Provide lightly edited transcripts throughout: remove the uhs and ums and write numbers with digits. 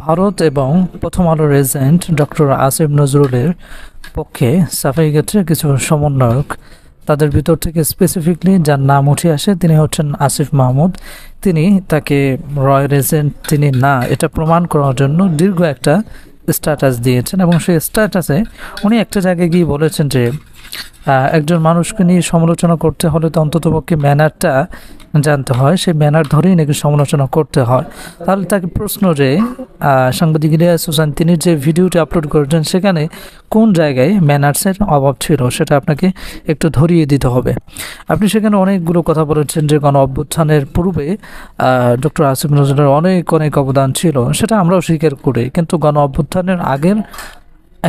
ভারত এবং প্রথম আলোর এজেন্ট ডক্টর আসিফ নজরুলের পক্ষে সাফাই গেছে কিছু সমন্বয়ক। তাদের ভিতর থেকে স্পেসিফিকলি যার নাম উঠে আসে তিনি হচ্ছেন আসিফ মাহমুদ। তিনি তাকে রয়ের এজেন্ট তিনি না এটা প্রমাণ করার জন্য দীর্ঘ একটা স্ট্যাটাস দিয়েছেন, এবং সেই স্ট্যাটাসে উনি একটা জায়গায় গিয়ে বলেছেন যে একজন মানুষকে নিয়ে সমালোচনা করতে হলে তো অন্ততপক্ষে ম্যানারটা জানতে হয়, সেই ম্যানার ধরেই নাকি সমালোচনা করতে হয়। তাহলে তাকে প্রশ্ন যে সাংবাদিক ইলিয়াস হোসেন তিনি যে ভিডিওটি আপলোড করেছেন সেখানে কোন জায়গায় ম্যানার্সের অভাব ছিল সেটা আপনাকে একটু ধরিয়ে দিতে হবে। আপনি সেখানে অনেকগুলো কথা বলেছেন যে গণ অভ্যুত্থানের পূর্বে ডক্টর আসিফ নজরুলের অনেক অবদান ছিল, সেটা আমরাও স্বীকার করি, কিন্তু গণ অভ্যুত্থানের আগের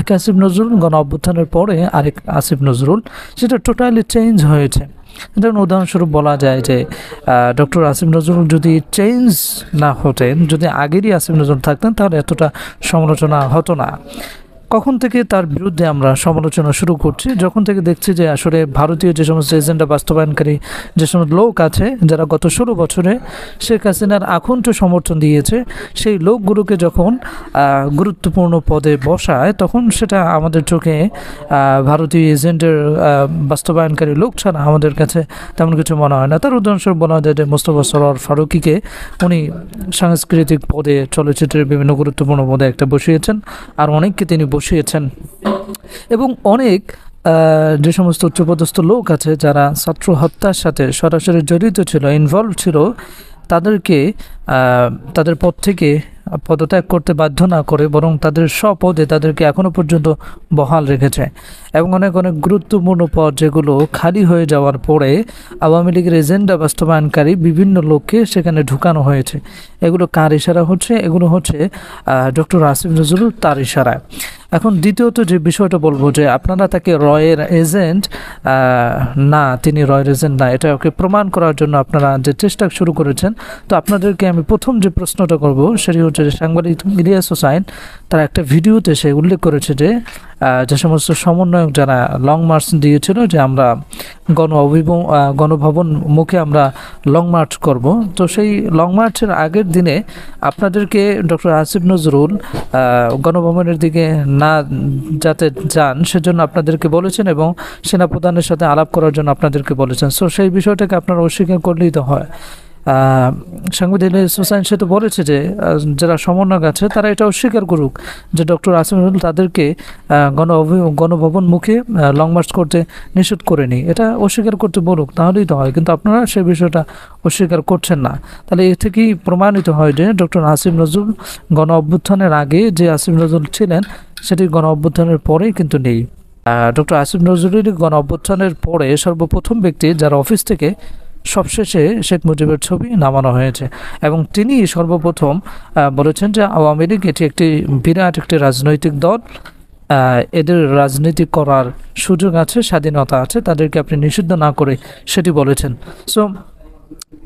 এক আসিফ নজরুল, গণ অভ্যুত্থানের পরে আরেক আসিফ নজরুল, সেটা টোটালি চেঞ্জ হয়েছে। যেমন উদাহরণস্বরূপ বলা যায় যে ডক্টর আসিফ নজরুল যদি চেঞ্জ না হতেন, যদি আগেরই আসিফ নজরুল থাকতেন, তাহলে এতটা সমালোচনা হতো না। কখন থেকে তার বিরুদ্ধে আমরা সমালোচনা শুরু করছি? যখন থেকে দেখছি যে আসলে ভারতীয় যে সমস্ত এজেন্ডা বাস্তবায়নকারী যে সমস্ত লোক আছে যারা গত 16 বছরে শেখ হাসিনার আকণ্ঠ সমর্থন দিয়েছে, সেই লোকগুলোকে যখন গুরুত্বপূর্ণ পদে বসায়, তখন সেটা আমাদের চোখে ভারতীয় এজেন্ডার বাস্তবায়নকারী লোক ছাড়া আমাদের কাছে তেমন কিছু মনে হয় না। তার উদাহরণস্বরূপ বলা যায় যে মোস্তফা সরোয়ার ফারুকীকে উনি সাংস্কৃতিক পদে, চলচ্চিত্রের বিভিন্ন গুরুত্বপূর্ণ পদে একটা বসিয়েছেন, আর অনেককে তিনি বসিয়েছেন। এবং অনেক যে সমস্ত উচ্চপদস্থ লোক আছে যারা ছাত্র হত্যার সাথে সরাসরি জড়িত ছিল, ইনভলভ ছিল, তাদেরকে তাদের পদ থেকে পদত্যাগ করতে বাধ্য না করে বরং তাদের স্বপদে তাদেরকে এখনও পর্যন্ত বহাল রেখেছে। এবং অনেক গুরুত্বপূর্ণ পদ যেগুলো খালি হয়ে যাওয়ার পরে আওয়ামী লীগের এজেন্ডা বাস্তবায়নকারী বিভিন্ন লোককে সেখানে ঢুকানো হয়েছে। এগুলো কার ইশারা হচ্ছে? এগুলো হচ্ছে ডক্টর আসিফ নজরুল, তার ইশারায়। এখন দ্বিতীয়ত যে বিষয়টা বলবো যে আপনারা তাকে রয়ের এজেন্ট না, তিনি রয়ের এজেন্ট না, এটা ওকে প্রমাণ করার জন্য আপনারা যে চেষ্টা শুরু করেছেন। তো আপনাদেরকে আমি প্রথম যে প্রশ্নটা করব সেটি হচ্ছে যে সাংবাদিক ইলিয়াস হোসেন তার একটা ভিডিওতে সে উল্লেখ করেছে যে যে সমস্ত সমন্বয়ক যারা লং মার্চ দিয়েছিল যে আমরা গণভবন মুখে আমরা লং মার্চ করব, তো সেই লং মার্চের আগের দিনে আপনাদেরকে ডক্টর আসিফ নজরুল গণভবনের দিকে না যাতে যান সেজন্য আপনাদেরকে বলেছেন, এবং সেনাপ্রধানের সাথে আলাপ করার জন্য আপনাদেরকে বলেছেন। সো সেই বিষয়টাকে আপনারা অস্বীকার করলেই তো হয়। সাংবাদিক হোসেন সে তো বলেছে যে যারা সমন্বয়ক আছে তারা এটা অস্বীকার করুক যে ডক্টর আসিফ নজরুল তাদেরকে গণভবন মুখে লং মার্চ করতে নিষেধ করেনি, এটা অস্বীকার করতে বলুক, তাহলেই তো হয়। কিন্তু আপনারা সেই বিষয়টা অস্বীকার করছেন না। তাহলে এ থেকেই প্রমাণিত হয় যে ডক্টর আসিফ নজরুল গণ অভ্যুত্থানের আগে যে আসিফ নজরুল ছিলেন সেটি গণ অভ্যুত্থানের পরেই কিন্তু নেই। ডক্টর আসিফ নজরুল গণ অভ্যুত্থানের পরে সর্বপ্রথম ব্যক্তি যার অফিস থেকে সবশেষে শেখ মুজিবের ছবি নামানো হয়েছে, এবং তিনি সর্বপ্রথম বলেছেন যে আওয়ামী লীগ এটি একটি বিরাট একটি রাজনৈতিক দল, এদের রাজনীতি করার সুযোগ আছে, স্বাধীনতা আছে, তাদেরকে আপনি নিষিদ্ধ না করে সেটি বলেছেন। সো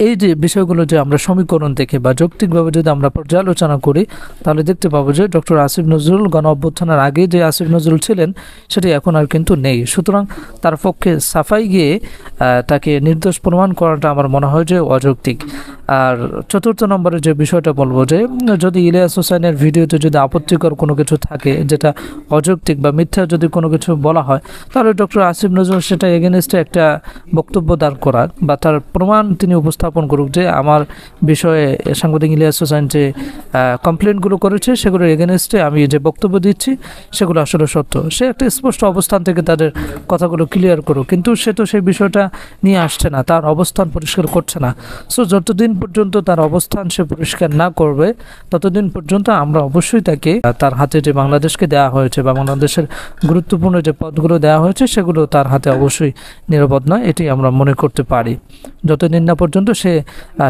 এই যে বিষয়গুলো যে আমরা সমীকরণ দেখে বা যৌক্তিকভাবে যদি আমরা পর্যালোচনা করি, তাহলে দেখতে পাবো যে ডক্টর আসিফ নজরুল গণ অভ্যুত্থানের আগে যে আসিফ নজরুল ছিলেন সেটি এখন আর কিন্তু নেই। সুতরাং তার পক্ষে সাফাই গিয়ে তাকে নির্দোষ প্রমাণ করাটা আমার মনে হয় যে অযৌক্তিক। আর চতুর্থ নম্বরে যে বিষয়টা বলবো যে যদি ইলিয়াস হোসেনের ভিডিওতে যদি আপত্তিকর কোনো কিছু থাকে, যেটা অযৌক্তিক বা মিথ্যা যদি কোনো কিছু বলা হয়, তাহলে ডক্টর আসিফ নজরুল সেটা এগেনস্টে একটা বক্তব্য দাঁড় করাক বা তার প্রমাণ তিনি উপস্থাপন করুক যে আমার বিষয়ে সাংবাদিক ইলিয়াস হোসেন যে কমপ্লেনগুলো করেছে সেগুলোর এগেনস্টে আমি যে বক্তব্য দিচ্ছি সেগুলো আসলে সত্য। সে একটা স্পষ্ট অবস্থান থেকে তাদের কথাগুলো ক্লিয়ার করুক, কিন্তু সে তো সেই বিষয়টা নিয়ে আসছে না, তার অবস্থান পরিষ্কার করছে না। সো যতদিন পর্যন্ত তার অবস্থান সে পরিষ্কার না করবে ততদিন পর্যন্ত আমরা অবশ্যই তাকে তার হাতে যে বাংলাদেশকে দেওয়া হয়েছে বা বাংলাদেশের গুরুত্বপূর্ণ যে পদগুলো দেওয়া হয়েছে সেগুলো তার হাতে অবশ্যই নিরাপদ নয়, এটি আমরা মনে করতে পারি, যতদিন না পর্যন্ত সে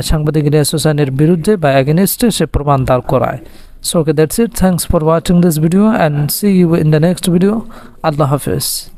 সাংবাদিক ইলিয়াস হোসেনের বিরুদ্ধে বা এগেনস্টে সে প্রমাণ দাঁড় করায়। So okay, that's it. Thanks for watching this video and see you in the next video. Allah Hafiz.